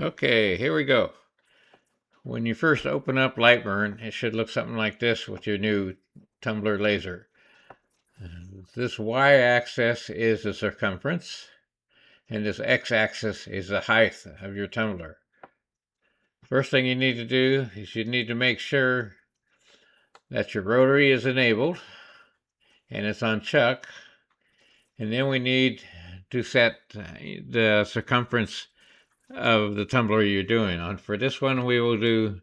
Okay, here we go. When you first open up Lightburn, it should look something like this with your new tumbler laser. This y-axis is the circumference, and this x-axis is the height of your tumbler. First thing you need to do is you need to make sure that your rotary is enabled and it's on chuck, and then we need to set the circumference of the tumbler you're doing on. For this one, we will do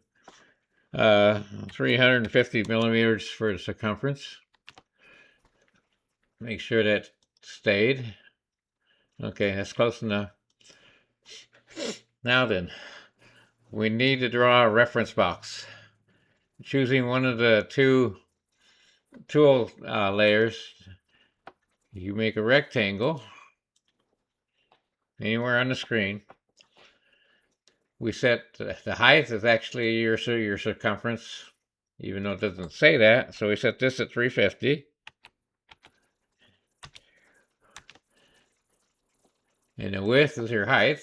350 millimeters for the circumference. Make sure that stayed. Okay, that's close enough. Now then, we need to draw a reference box. Choosing one of the two tool layers, you make a rectangle anywhere on the screen. We set the height is actually your circumference, even though it doesn't say that. So we set this at 350. And the width is your height.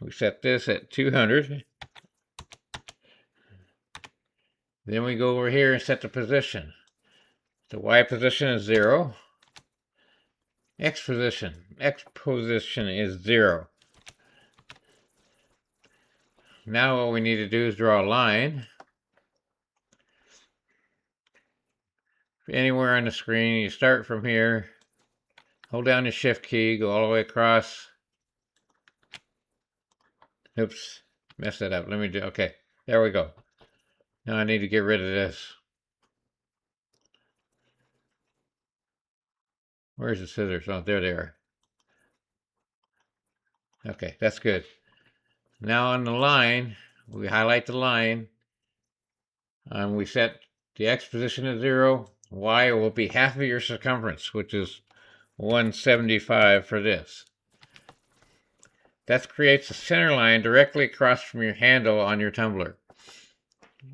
We set this at 200. Then we go over here and set the position. The Y position is 0. X position is 0. Now what we need to do is draw a line. Anywhere on the screen, you start from here, hold down the shift key, go all the way across. Oops, messed that up. Let me do, okay, there we go. Now I need to get rid of this. Where's the scissors? Oh, there they are. Okay, that's good. Now on the line, we highlight the line, and we set the X position at 0. Y will be half of your circumference, which is 175 for this. That creates a center line directly across from your handle on your tumbler,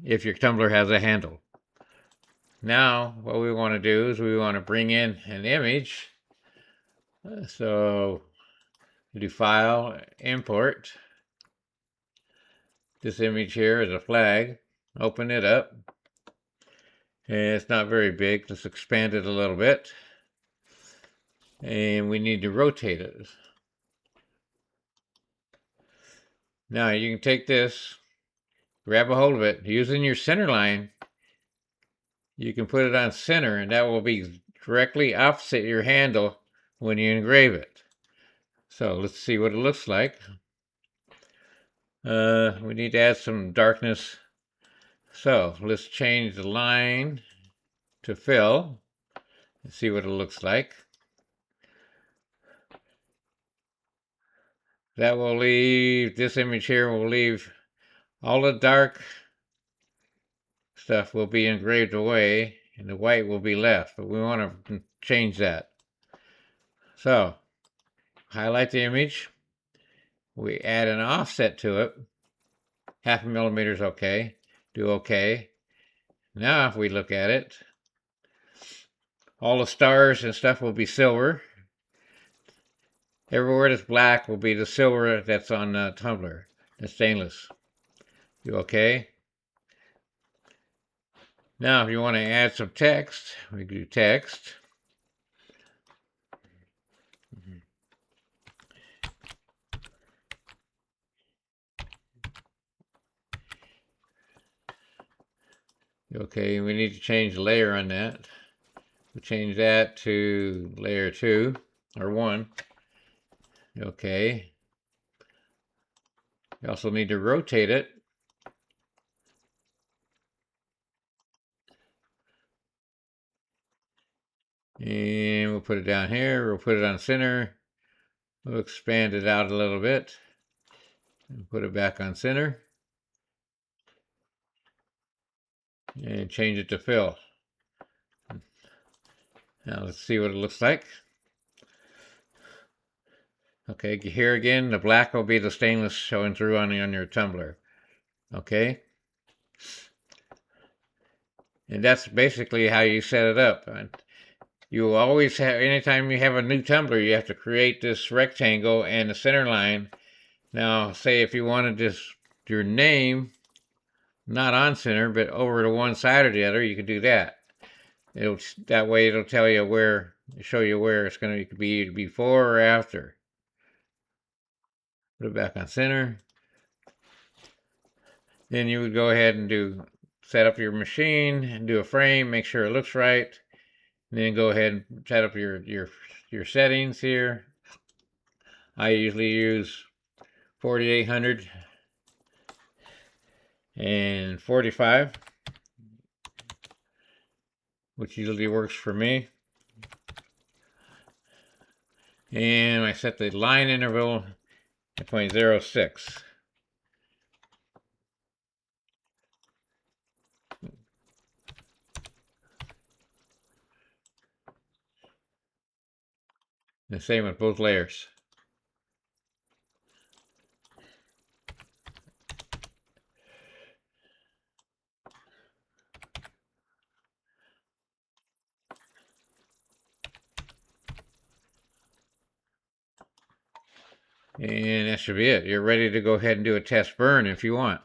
if your tumbler has a handle. Now, what we want to do is we want to bring in an image. So, do File, Import. This image here is a flag. Open it up. And it's not very big. Let's expand it a little bit. And we need to rotate it. Now you can take this, grab a hold of it, using your center line, you can put it on center, and that will be directly opposite your handle when you engrave it. So let's see what it looks like. We need to add some darkness. So let's change the line to fill and see what it looks like. That will leave, this image here will leave all the dark stuff will be engraved away and the white will be left, but we want to change that. So, highlight the image. We add an offset to it. 0.5 millimeter is okay. Do okay. Now if we look at it, all the stars and stuff will be silver. Everywhere that's black will be the silver that's on the tumbler, the stainless. Do okay. Now if you want to add some text, we do text. Okay, we need to change the layer on that. We change that to layer 2 or 1. Okay. We also need to rotate it. And we'll put it down here. We'll put it on center. We'll expand it out a little bit. And put it back on center. And change it to fill. Now let's see what it looks like. Okay, here again, the black will be the stainless showing through on your tumbler. Okay. And that's basically how you set it up. You will always have, anytime you have a new tumbler, you have to create this rectangle and the center line. Now, say if you wanted your name not on center, but over to one side or the other, you could do that. That way it'll tell you show you where it's going to be before or after. Put it back on center. Then you would go ahead and set up your machine and do a frame, make sure it looks right. And then go ahead and set up your settings here. I usually use 4800 and 45, which usually works for me. And I set the line interval at 0.06. The same with both layers. And that should be it. You're ready to go ahead and do a test burn if you want.